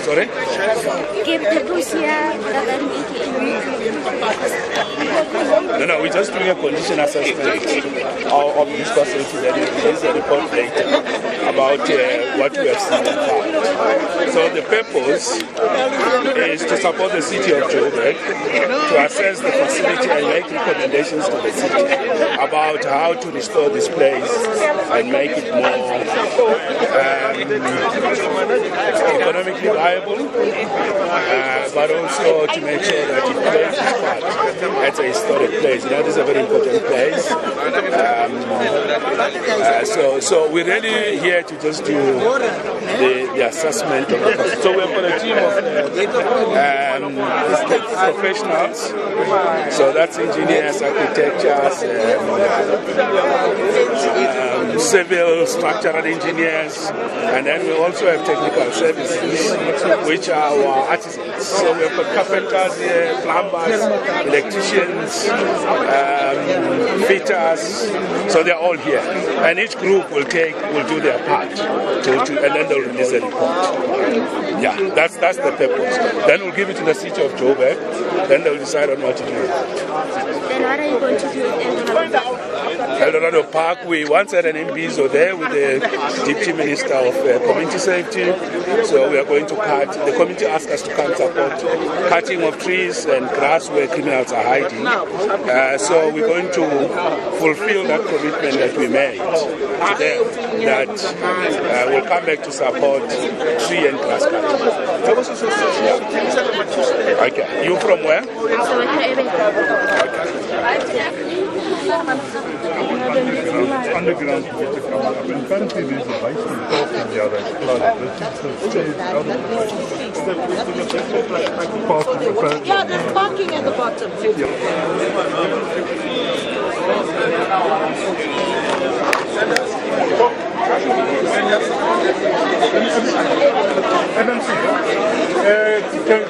Sorry? No, we're just doing a condition assessment of this facility and release a report later about what we have seen and found. So the purpose is to support the city of Joburg to assess the facility and make recommendations to the city about how to restore this place and make it more economically viable, but also to make sure that it plays its part as a historic place. This is a very important place. So we're really here to just do the assessment of the facility. So we've got a team of professionals. So that's engineers, architects, civil, structural engineers, and then we also have technical services, which are our artisans. So we've got carpenters here, plumbers, electricians, fitters. So they're all here, and each group will do their part, and then they'll release a report. Yeah, that's the purpose. Then we'll give it to the city of Joburg. Then they'll decide on what to do. Then what are you going to do in El Dorado Park? We once had an MBSO there with the Deputy Minister of Community Safety. So we are going to cut. The community asked us to come support cutting of trees and grass where criminals are hiding. So we're going to fulfill that commitment that we made to them, that we'll come back to support tree and grass cutting. Okay. You from where? Underground. And currently there's a basement top in the other flooded. Yeah, there's parking at the bottom.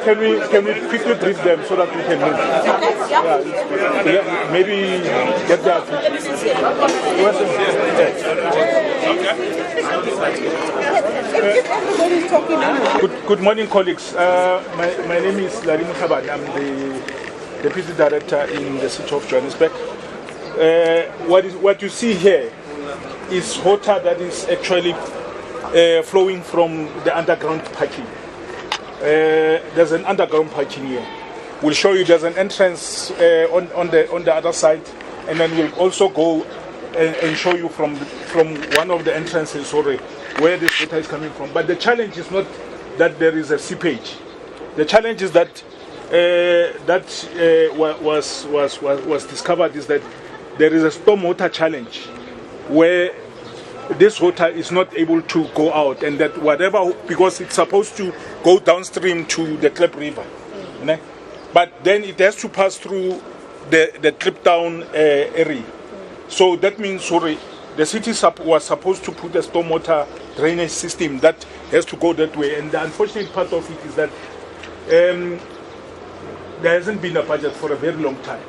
Can we quickly brief them so that we can move? Yeah, maybe get that. Good morning, colleagues. My name is Larry Mukhabane. I'm the Deputy Director in the City of Johannesburg. What you see here is water that is actually flowing from the underground parking. There's an underground parking here. We'll show you there's an entrance on the other side, and then we'll also go and show you from one of the entrances where this water is coming from. But the challenge is not that there is a seepage. The challenge is that was discovered is that there is a stormwater challenge where this water is not able to go out, and that because it's supposed to go downstream to the Klip River, but then it has to pass through the Kliptown area. So that means, the city was supposed to put a stormwater drainage system that has to go that way, and the unfortunate part of it is that there hasn't been a budget for a very long time.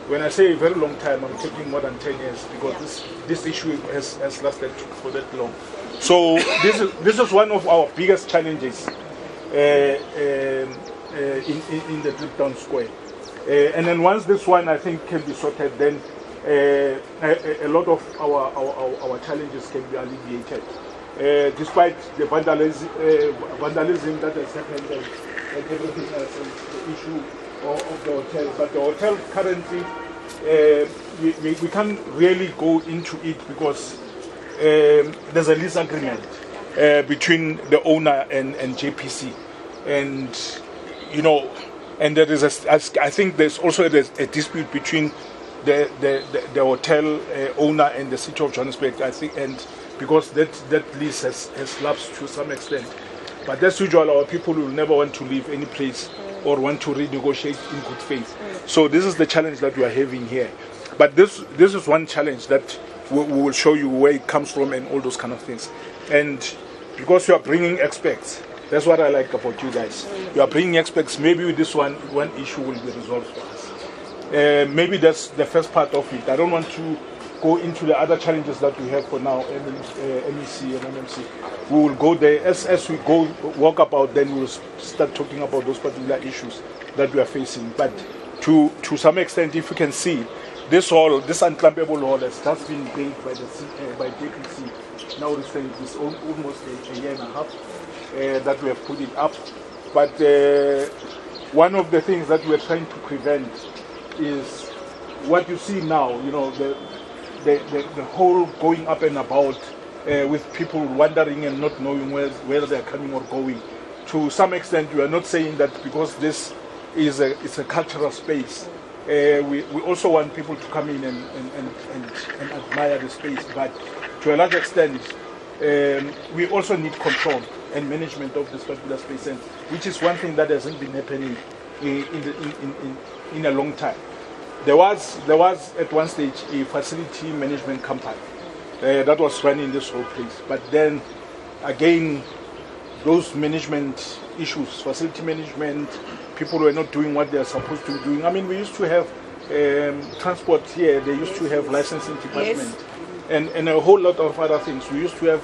When I say a very long time, I'm talking more than 10 years, because this issue has lasted for that long. So this is one of our biggest challenges in the Kliptown Square. And then once this one, I think, can be sorted, then a lot of our challenges can be alleviated. Despite the vandalism that has happened and everything else, and the issue of the hotel. But the hotel currently, we can't really go into it because there's a lease agreement between the owner and JPC. And, and there is I think there's also a dispute between the hotel owner and the City of Johannesburg, I think, and because that lease has lapsed to some extent. But as usual, our people will never want to leave any place or want to renegotiate in good faith. So this is the challenge that we are having here. But this is one challenge that we will show you where it comes from and all those kind of things. And because you are bringing experts, that's what I like about you guys. You are bringing experts. Maybe with this one issue will be resolved for us. Maybe that's the first part of it. I don't want to go into the other challenges that we have for now, MEC and MMC. We will go there as we go walk about. Then we will start talking about those particular issues that we are facing. But to some extent, if you can see, this hall, this unclampable hall, has just been built by by JPC. Now recently, it's almost a year and a half that we have put it up. But one of the things that we are trying to prevent is what you see now. You know, the whole going up and about with people wandering and not knowing where they are coming or going. To some extent, we are not saying that because this is it's a cultural space. We also want people to come in and admire the space, but to a large extent, we also need control and management of this particular space, and which is one thing that hasn't been happening in a long time. There was at one stage a facility management company that was running this whole place, but then again, those management issues, facility management, people were not doing what they are supposed to be doing. I mean, we used to have transport here, they used to have licensing department, yes, and a whole lot of other things. We used to have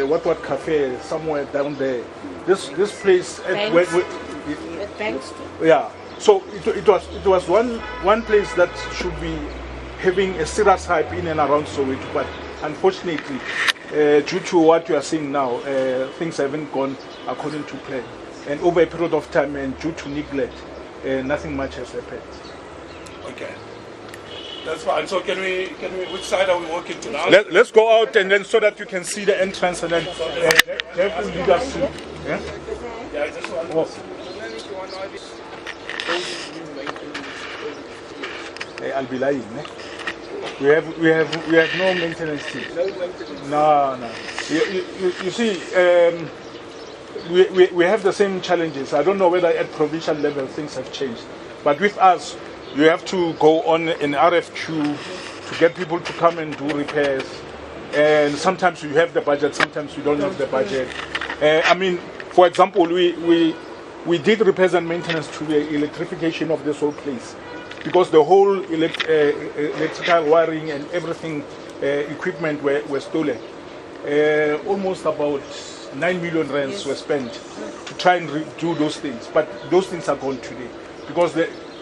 what cafe somewhere down there. This place at Banks. Yeah. So it was one place that should be having a serious hype in and around Soweto, but unfortunately, due to what you are seeing now, things haven't gone according to plan. And over a period of time, and due to neglect, nothing much has happened. Okay. That's fine. So can we which side are we walking to now? Let's go out and then so that you can see the entrance and then they have to lead us to. Yeah? Yeah, this one. Oh. I'll be lying. We have no maintenance team. No. You see, we have the same challenges. I don't know whether at provincial level things have changed, but with us, you have to go on an RFQ to get people to come and do repairs. And sometimes you have the budget, sometimes you don't have the budget. I mean, for example, we did repairs and maintenance to the electrification of this whole place, because the whole electrical wiring and everything, equipment were stolen. Almost about 9 million rands were spent to try and do those things, but those things are gone today, because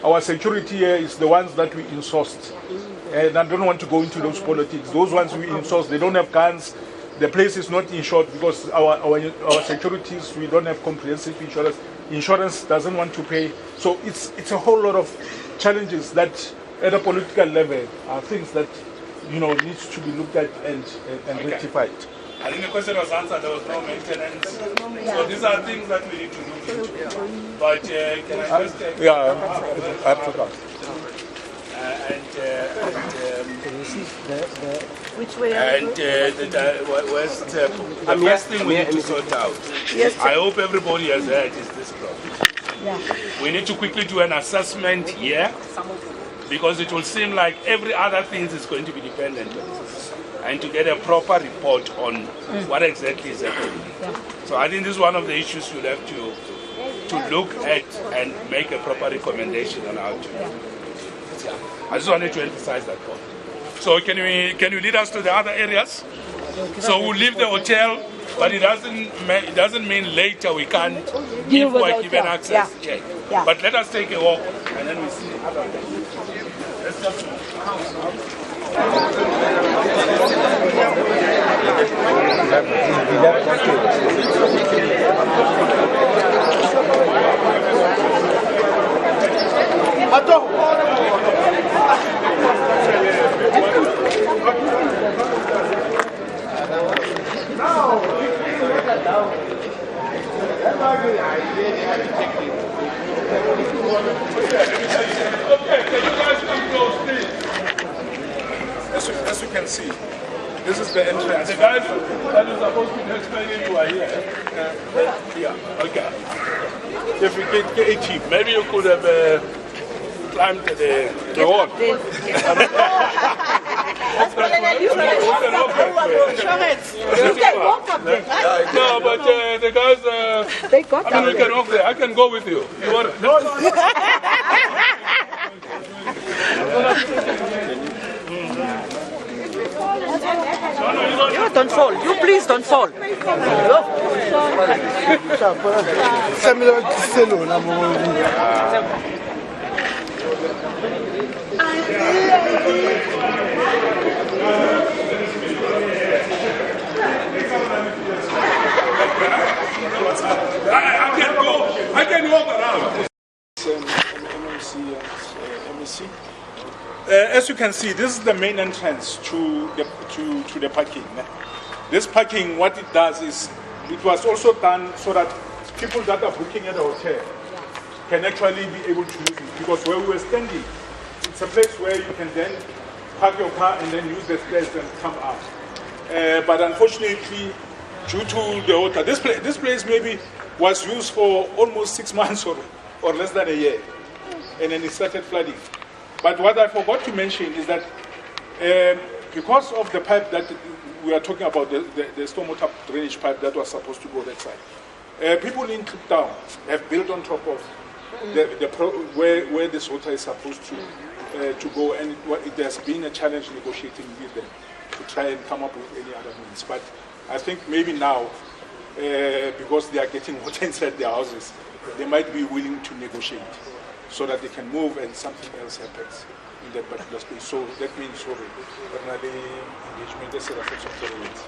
our security here is the ones that we insourced. And I don't want to go into those politics. Those ones we insourced, they don't have guns. The place is not insured because our securities, we don't have comprehensive insurance. Insurance doesn't want to pay. So it's a whole lot of challenges that at a political level are things that needs to be looked at and rectified. I think the question was answered. There was no maintenance. So these are things that we need to look into. But can I just take? Yeah, I have to come. Which way are and the first thing we need to sort out. Yes, I hope everybody has heard is this problem. Yeah. We need to quickly do an assessment here, because it will seem like every other thing is going to be dependent on this, and to get a proper report on what exactly is happening. Yeah. So I think this is one of the issues you'll have to look at and make a proper recommendation on how to. Yeah. I just wanted to emphasize that point. So can you lead us to the other areas? So we'll leave the hotel, but it doesn't mean later we can't give or given access. Yeah. Yeah. But let us take a walk and then we see other things. Let's just As you can see, this is the entrance. the guys that are supposed to be explaining you are here. Yeah. Okay. If we get a team, maybe you could have climbed the wall. No, but the guys, They got I mean, we can walk there. I can go with you. You want? No. don't fall. You please don't fall. I can walk around. As you can see, this is the main entrance to the parking. This parking, what it does is, it was also done so that people that are booking at the hotel can actually be able to use it. Because where we were standing, it's a place where you can then park your car and then use the stairs and come up. But unfortunately, due to the water, this place maybe was used for almost 6 months or less than a year. And then it started flooding. But what I forgot to mention is that because of the pipe that we are talking about, the stormwater drainage pipe that was supposed to go that side, people in Kliptown have built on top of where this water is supposed to go, and it has been a challenge negotiating with them to try and come up with any other means. But I think maybe now, because they are getting water inside their houses, they might be willing to negotiate so that they can move and something else happens in that particular space. So that means definitely engagement is a reflection of the rates.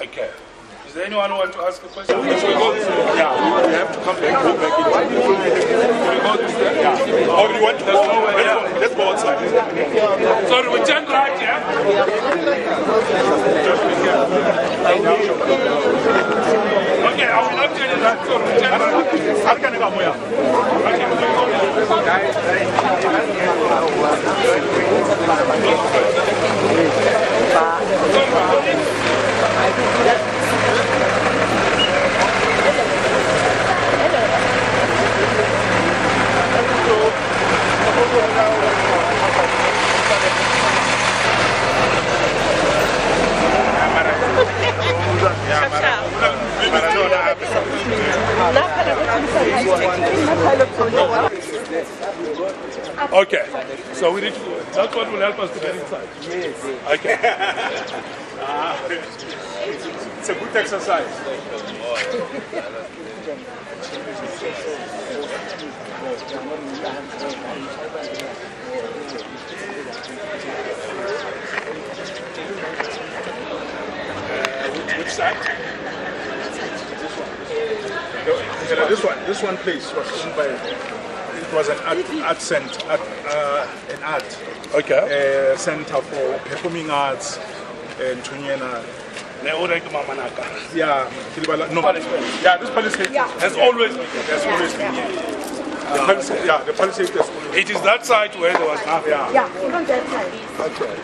Okay. Is there anyone who wants to ask a question? Yes, we have to come back, go back in. Or you want to go? Let's go outside. Sorry, we turn right, yeah? Okay, I will not tell you that. So we turn Okay, so we need to, that's what will help us to get inside. Yes. Okay. It's a good exercise. Which side? This one place was owned by, it was an art center, center for performing arts and Tunyena. Yeah, no, yeah, this palisade has always been here. Has always been here. The palisade has always been. It is that side where there was nothing. Yeah, even that side. Okay.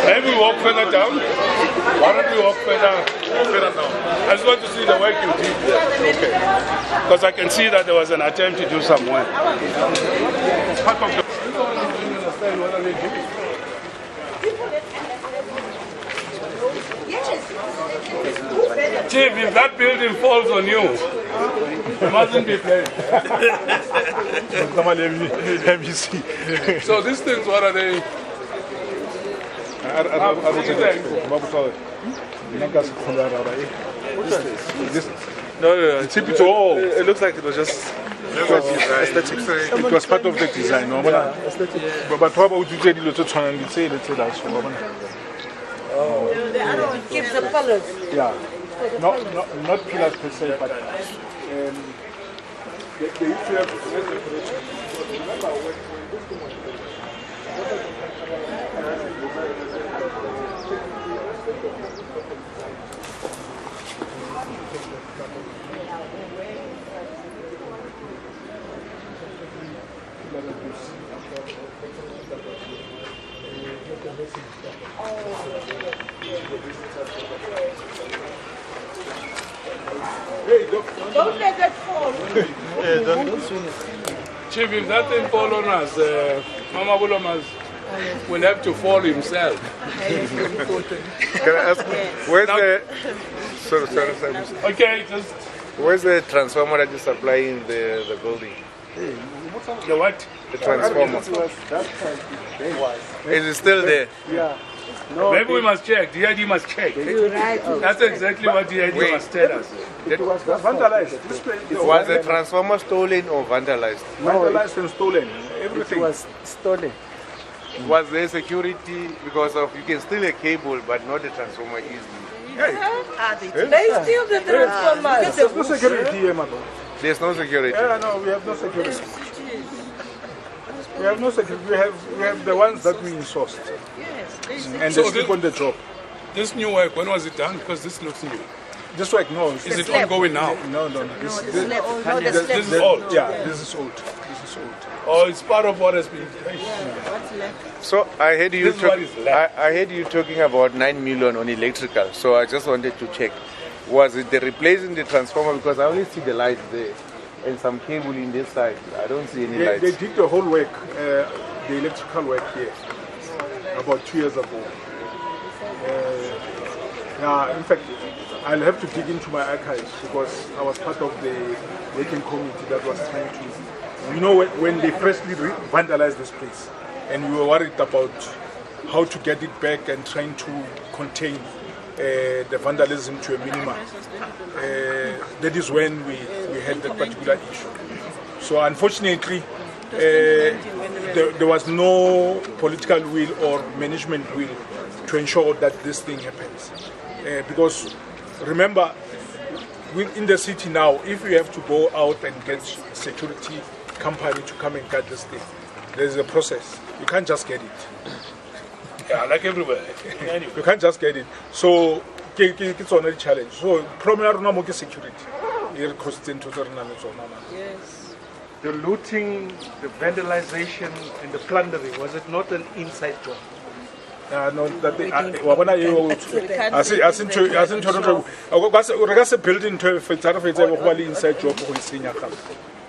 Maybe we walk further down. Why don't we walk further down? I just want to see the work you did there. Okay. Because I can see that there was an attempt to do some work. Part of the Chief, if that building falls on you, you mustn't be playing. Let me see. So these things, what are they? No, it looks like it was just aesthetic. It was part of the design. No? Yeah. But how about you say the Keep the colors. Yeah. Not pillars per se, but they used to have Don't let that fall. Chief, if that thing fall on us, Mamabolo will have to fall himself. Can I ask, where's the... Sorry. Okay, just... Where's the transformer that is supplying the building? The what? The transformer. Is it still there? Yeah. Maybe we must check. DID must check. That's exactly what DID must tell us. It was vandalized. This place Was the transformer stolen or vandalized? vandalized and stolen. Everything. It was stolen. Was there security? Because of you can steal a cable but not the transformer easily. They steal the transformers. There's no security here, man. There's no security. Yeah, no, we have no security. We have no security. We have the ones that we insourced. And So they sleep this- on the job. This new work, when was it done? Because this looks new. This work, no. Is it ongoing now? No. This This is old. Yeah, this is old. This is old. Or it's part of what has been... So I heard you This is what is left. I heard you talking about 9 million on electrical. So I just wanted to check. Was it the replacing the transformer? Because I only see the lights there and some cable in this side. I don't see any lights. They did the whole work, the electrical work here, about 2 years ago. Yeah, in fact, I'll have to dig into my archives because I was part of the working committee that was trying to, when they freshly vandalized this place, and we were worried about how to get it back and trying to contain the vandalism to a minimum. That is when we had that particular issue. So unfortunately, there was no political will or management will to ensure that this thing happens. Because remember, in the city now, if you have to go out and get a security company to come and guard this thing, there's a process. You can't just get it. Yeah, like everywhere. Anyway. You can't just get it. So it's only a challenge. So primarily security. Yes. The looting, the vandalization, and the plundering, was it not an inside job? No, that I building to inside job.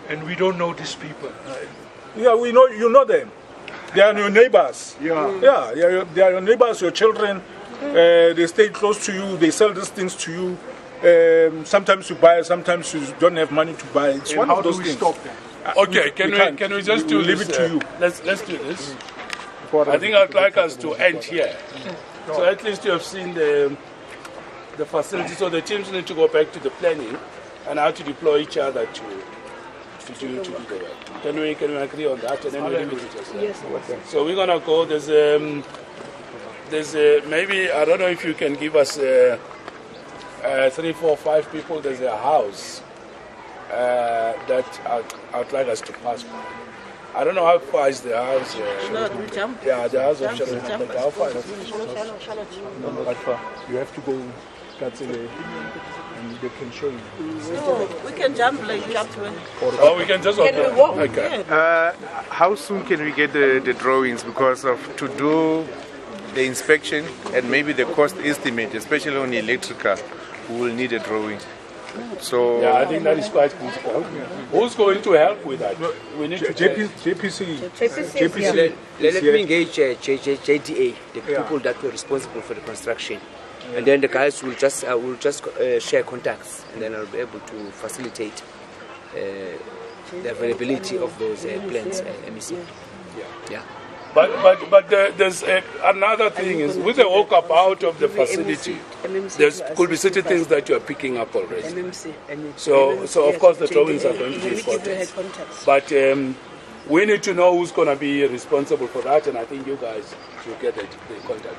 And we don't know these people. Yeah, we know, you know them. They are your neighbors. Yeah, they are your neighbors, your children. They stay close to you. They sell these things to you. Sometimes you buy, sometimes you don't have money to buy. It's one of those things. How do we stop them? Okay, can we just do leave this? it to you. Let's do this. I think I'd like us to end here. So at least you have seen the facility. So the teams need to go back to the planning and how to deploy each other to do the work. Can we agree on that? And then we leave it just like that. So we're gonna go. There's maybe I don't know if you can give us 3, 4, 5 people. There's a house that I'd like us to pass by. I don't know how far is the house. Yeah, the house of Charlotte. How far is it? Not far. You have to go and they can show you. No, we can jump like that way. Oh, we can just walk. Can we walk? Okay. How soon can we get the drawings? Because to do the inspection and maybe the cost estimate, especially on electrical, we will need a drawing. So Yeah, I think that is quite critical. Who's going to help with that? We need to check. JPC. Let me engage JDA, the people that were responsible for the construction, and then the guys will just share contacts, and then I'll be able to facilitate the availability of those plans. MEC. Yeah. But there's another thing is with the walk-up out of the facility, there could be certain things that you are picking up already. So of course the drawings are going to be important. But we need to know who's going to be responsible for that, and I think you guys should get the contact.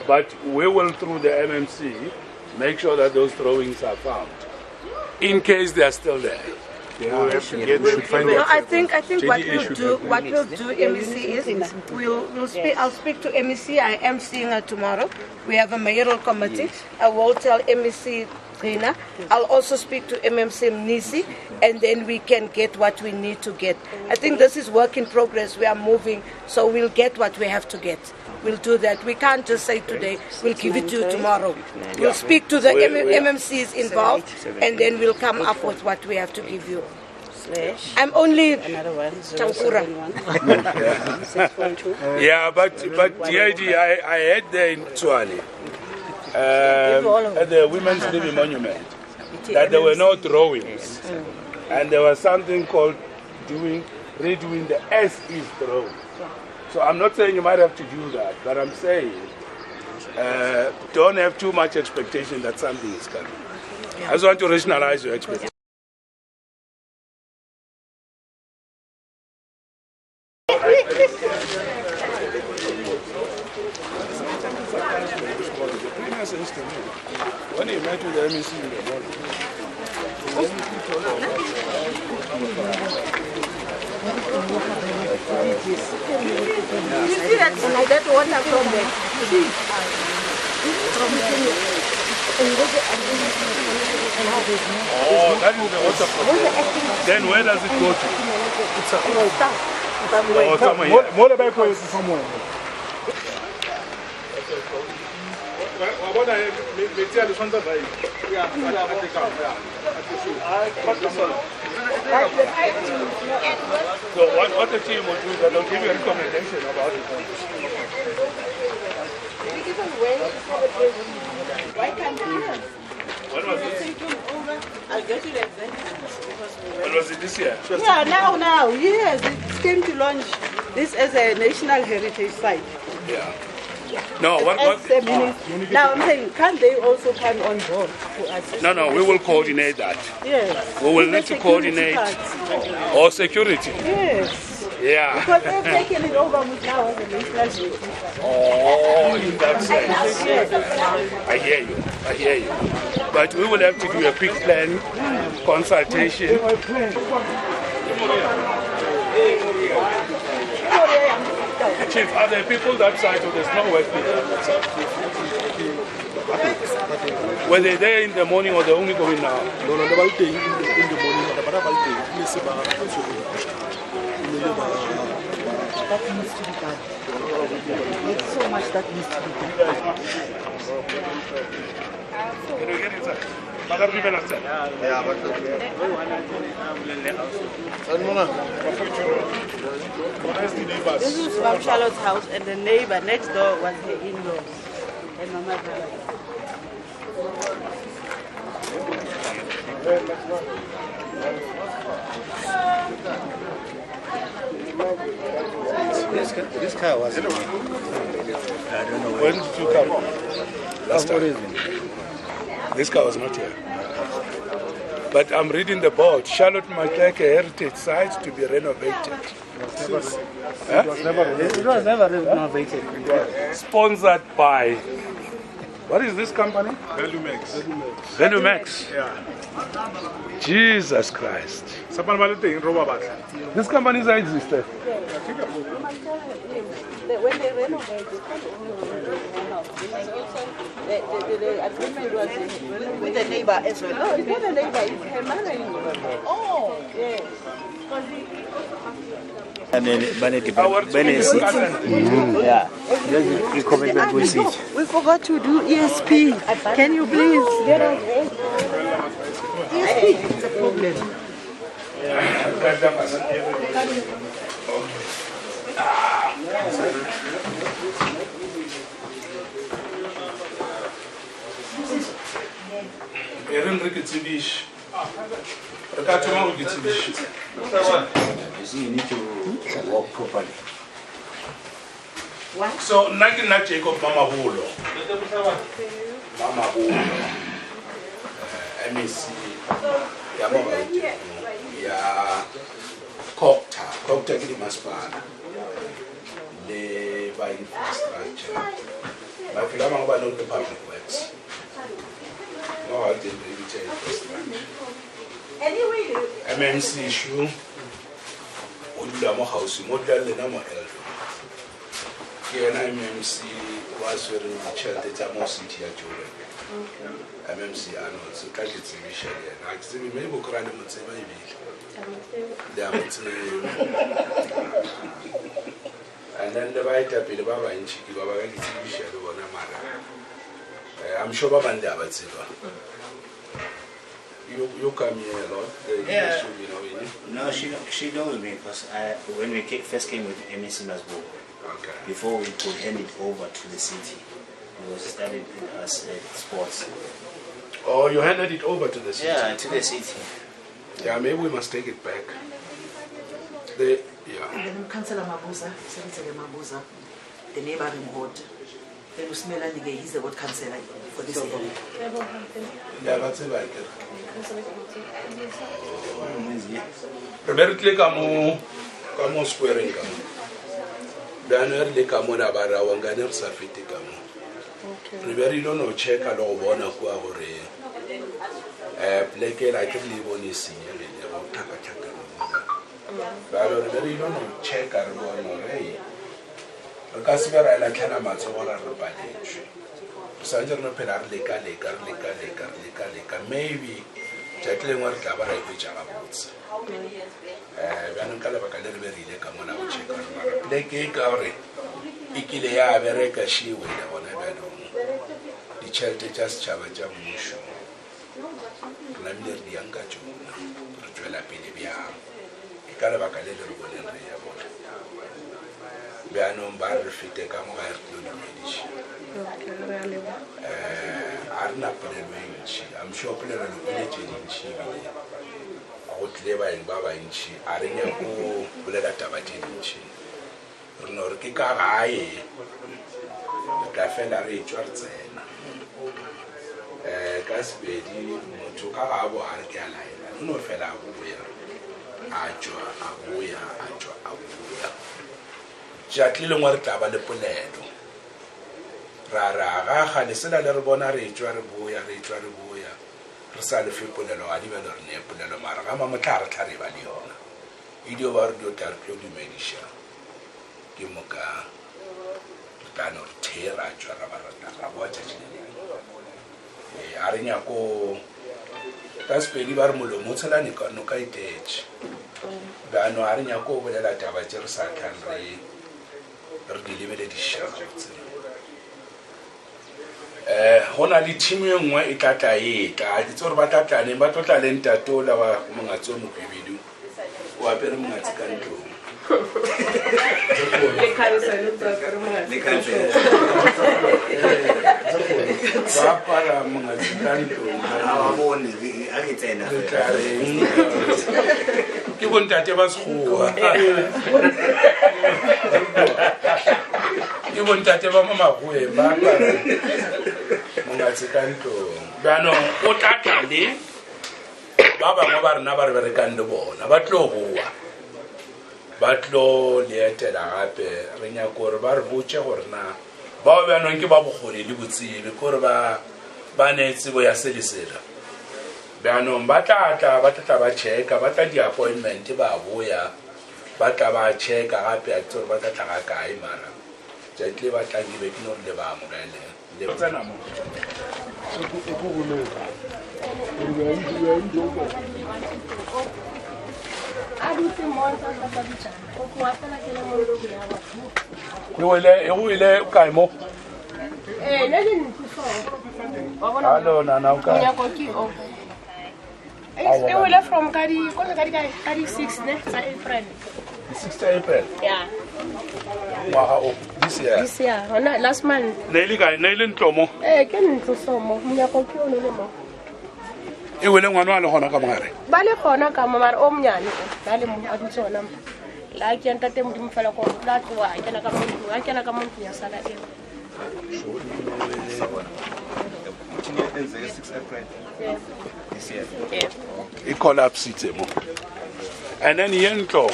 But we will, through the MMC, make sure that those drawings are found, in case they are still there. Yeah, I think what we'll do, MEC is I'll speak to MEC. I am seeing her tomorrow. We have a mayoral committee. I will tell MEC Rina. I'll also speak to MMC Mnisi, and then we can get what we need to get. I think this is work in progress. We are moving, so we'll get what we have to get. We'll do that. We can't just say today, we'll give it to you tomorrow. We'll speak to the MMCs involved, and then we'll come up with what we have to give you. I'm only Chankura. Yeah, but DID, I had there in Tswane, at the Women's Living Monument, that there were no drawings. And there was something called redoing the as-is drawing. So I'm not saying you might have to do that, but I'm saying don't have too much expectation that something is coming. I just want to rationalize your expectation. When he met with the MEC in the morning, you see that water from there? Oh, that is the water from there. Then where does it go to? Oh, somewhere here. Motorbike is somewhere. So what the team will do is they'll give you a recommendation about it. Why can't you? When was it? I'll get you the exact. When was it this year? Yeah, now. Yes, it came to launch this as a national heritage site. Yeah. No, what? Now I'm saying, can't they also come on board to assist? No, we will coordinate that. Yes. We will need to coordinate or security. Yes. Yeah. Because they've taken it over now as a national heritage. Oh, in that sense. I hear you. But we will have to do a quick plan, consultation. Chief, are there people that side or there's no work people? Were they there in the morning or they're only going now? No, they're in the morning. That needs to be done. There's so much that needs to be done. Can you get inside? This is Mom Charlotte's house, and the neighbor next door was her in-laws and Mamabolo. This car was. I don't know. When did you come? Last time. This car was not here. But I'm reading the board. Charlotte might like a heritage site to be renovated. It was never renovated. Sponsored by. What is this company? Velumax. Yeah. Jesus Christ. This company is existed. When they renovated, the agreement was with the neighbor as well. No, it's not the neighbor, it's her mother-in-law. Oh, yes. And then We forgot to do ESP. Can you please get us ESP? It's a problem. you need to walk properly. So, Nagina Jacob Mamabolo. MEC, Copta Maspan, Labor Infrastructure. My Filama about the public works. No, I didn't infrastructure. MMC issue, Udamo House, Model Lenamo Eldo. Here, MMC was very much at the Tamo City at Jordan. MMC Arnold, so catch it in Michelle. I see me maybe crying in the and then the right up in the Baba in Chiki Baba in Michelle or Namara. I'm sure Baba and David You come here a lot. Yeah. No, she knows me because when we first came with MSC Masbo, before we could hand it over to the city, we was studied as sports. Oh, you handed it over to the city? Yeah, to the city. Yeah, maybe we must take it back. Councillor Mabuza, Secretary Mabuza, the neighboring board. Then Usmela Nige, he's the ward councillor for this area. Yeah, that's it like it. Robertly Kamo squaring Kamo. Daner Kamo Nabara Wanganer Safiti Kamo. Riveri don't know check a law one of Kuahore. Pleke like a Livoni senior about Takachaka. But Riveri don't know check a one or because we are like a Matsuara Rubadage. Sanger no Pelar Leka, maybe Jacqueline or Cabara, which are about. Van Calabacale very come on check on Lake Gauri. Ikilea Vereka she will never know. The Chelsea just Chavaja Mushu. Lamir the Younger June, Rituela Pinibia, Calabacale will never about. We are no bar fit a camera to the Medici. Arna Pelevinci, I'm sure Pelero village in Chibi. Outlever in Baba in Chi, Arena Bullet Tabatin in Chi. Norkika High, Cafella Richardson, Caspedi, Motucabo Arcalina, no fella Abuya. Jacqueline Wartaba de Poledo. Rara, Hanisela Lerbona, Richard Buya, Rosal Fipolelo, Adival or Nepolelo Marama Matara Tarivaliona. Idio Vardo Tarpio di Medicia. Gimoka, Tano Terra, Jarabarata, watch it. Arignako, that's Pedivar Mulo, Mozalanica, no Kaitech. Dano Arignako, with a Tavajer Sakanri, or delivered the shop. Honali Timium, where it at a it's all about that, and but what talenta told our Mangazomu Pividu, who are very much control. Batlo lietela gape re nya gore ba re botse gore na ba ba nong ke ba bogole di botsile gore ba netse bo ya selisela ba nong ba tla ba checka ba tla di appointment ba boya ba tla ba checka gape a tsore ba tla ga kae mara jetle ba tla di be ke no le ba mo gaile le tsena mo so go go le Wile Kaimo. Hello, Nanauka. It's from Kadi 6 April. 6th April? Yeah. Wow, this year? This year, last month. Nailin Tomo. Can you so more? E wele ngwana le gona ka mogare ba le gona ka mamare o mnyane ba le mo a ditsona la ke enta teng mo fela go la tloa a kena ka mo ya sala e this year e collapse tsemo and then yentlo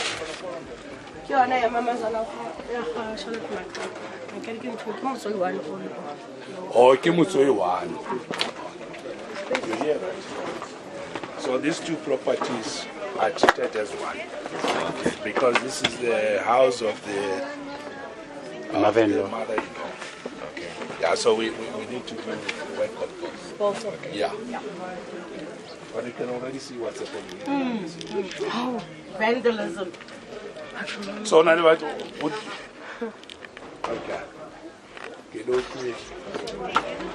ke yona ya mama zala ya ga shona tla ka ke ntho ke mo so one o ke motsoi one. So these two properties are treated as one because this is the house of the mother-in-law. Okay. Yeah, so we need to do work on this. both of them. Yeah. But you can already see what's happening. Oh, vandalism. So now what? Okay.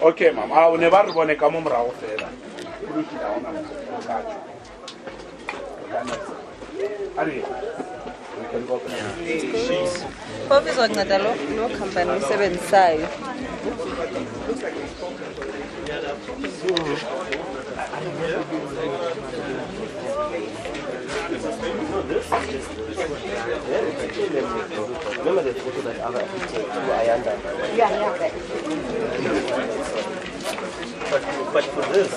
Okay, ma'am. I will never want to come over there. We can go. Phofu izonceda lo company usebenzisayo. Remember the photo that other Ayanda? Yeah. But for this,